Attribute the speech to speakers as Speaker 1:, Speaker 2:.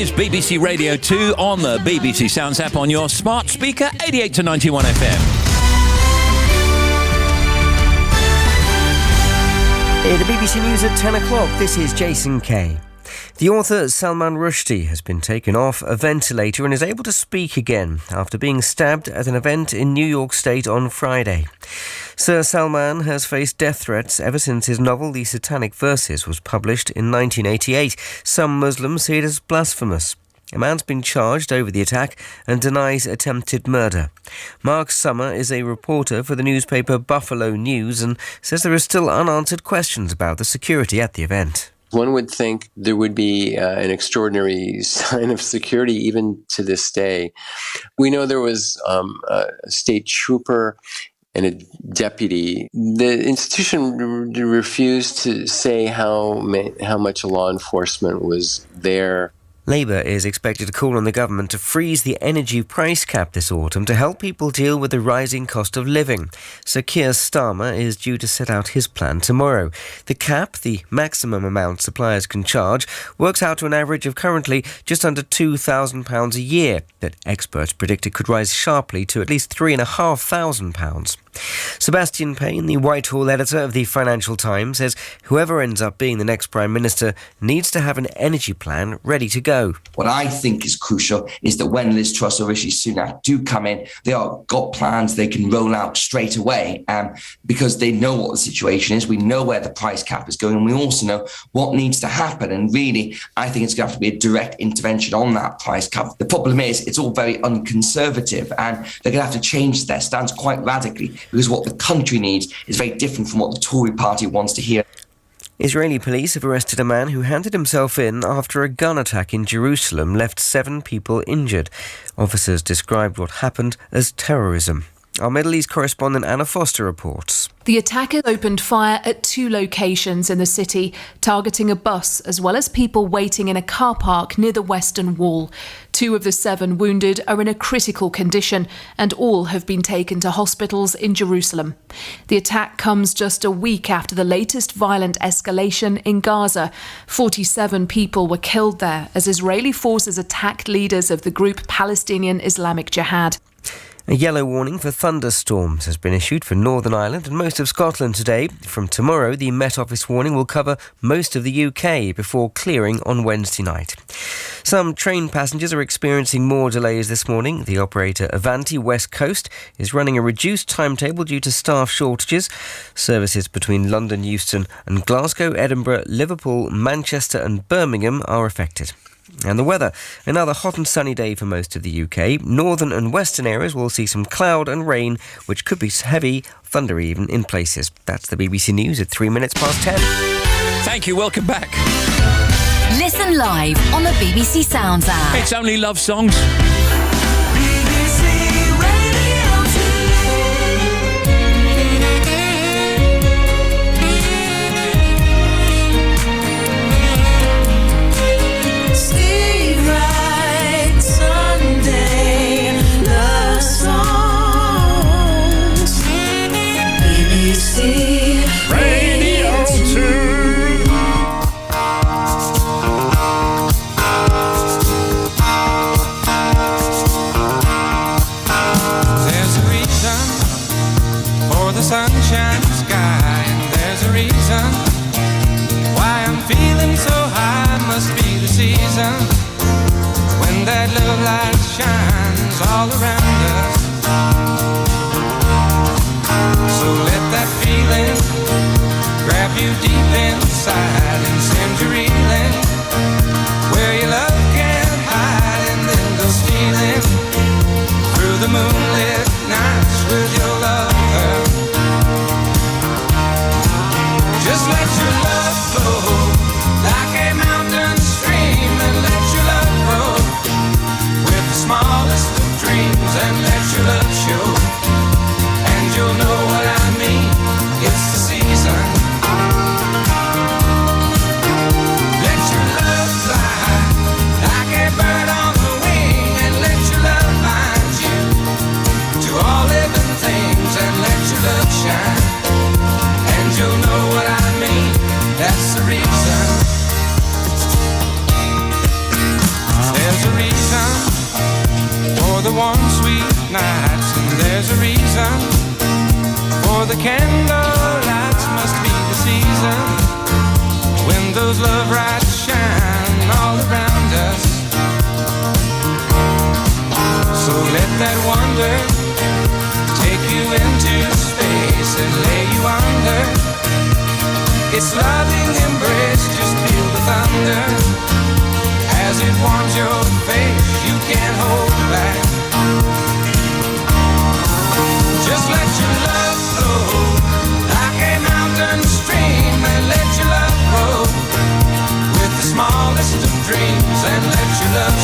Speaker 1: is BBC Radio 2 on the BBC Sounds app on your smart speaker, 88 to 91 FM.
Speaker 2: The BBC News at 10 o'clock. This is Jason Kay. The author Salman Rushdie has been taken off a ventilator and is able to speak again after being stabbed at an event in New York State on Friday. Sir Salman has faced death threats ever since his novel The Satanic Verses was published in 1988. Some Muslims see it as blasphemous. A man's been charged over the attack and denies attempted murder. Mark Summer is a reporter for the newspaper Buffalo News and says there are still unanswered questions about the security at the event.
Speaker 3: One would think there would be an extraordinary sign of security even to this day. We know there was a state trooper and a deputy. The institution refused to say how much law enforcement was there.
Speaker 2: Labour is expected to call on the government to freeze the energy price cap this autumn to help people deal with the rising cost of living. Sir Keir Starmer is due to set out his plan tomorrow. The cap, the maximum amount suppliers can charge, works out to an average of currently just under £2,000 a year, that experts predict it could rise sharply to at least £3,500. Sebastian Payne, the Whitehall editor of the Financial Times, says whoever ends up being the next Prime Minister needs to have an energy plan ready to go.
Speaker 4: What I think is crucial is that when Liz Truss or Rishi Sunak do come in, they have got plans they can roll out straight away because they know what the situation is. We know where the price cap is going and we also know what needs to happen. And really, I think it's going to have to be a direct intervention on that price cap. The problem is it's all very unconservative and they're going to have to change their stance quite radically, because what the country needs is very different from what the Tory party wants to hear.
Speaker 2: Israeli police have arrested a man who handed himself in after a gun attack in Jerusalem left 7 people injured. Officers described what happened as terrorism. Our Middle East correspondent Anna Foster reports.
Speaker 5: The attackers opened fire at 2 locations in the city, targeting a bus as well as people waiting in a car park near the Western Wall. 2 of the 7 wounded are in a critical condition and all have been taken to hospitals in Jerusalem. The attack comes just a week after the latest violent escalation in Gaza. 47 people were killed there as Israeli forces attacked leaders of the group Palestinian Islamic Jihad.
Speaker 2: A yellow warning for thunderstorms has been issued for Northern Ireland and most of Scotland today. From tomorrow, the Met Office warning will cover most of the UK before clearing on Wednesday night. Some train passengers are experiencing more delays this morning. The operator Avanti West Coast is running a reduced timetable due to staff shortages. Services between London, Euston and Glasgow, Edinburgh, Liverpool, Manchester and Birmingham are affected. And the weather, another hot and sunny day for most of the UK. Northern and western areas will see some cloud and rain, which could be heavy, thundery even in places. That's the BBC News at 3 minutes past 10.
Speaker 1: Thank you, welcome back.
Speaker 6: Listen live on the BBC Sounds app.
Speaker 1: It's only love songs.
Speaker 7: Sunshine sky, and there's a reason why I'm feeling so high. Must be the season when that love light shines all around us. So let that feeling grab you deep inside and send you reeling where your love can't hide, and then go stealing through the moonlit nights with your lover. Just let your love flow like a mountain stream, and let your love grow with the smallest of dreams, and let your love show, and you'll know what I mean. It's the season. nights, and there's a reason for the candle lights. Must be the season when those love lights shine all around us. So let that wonder take you into space and lay you under its loving embrace. Just feel the thunder as it warms your face. You can't hold back. Just let your love flow like a mountain stream, and let your love grow with the smallest of dreams, and let your love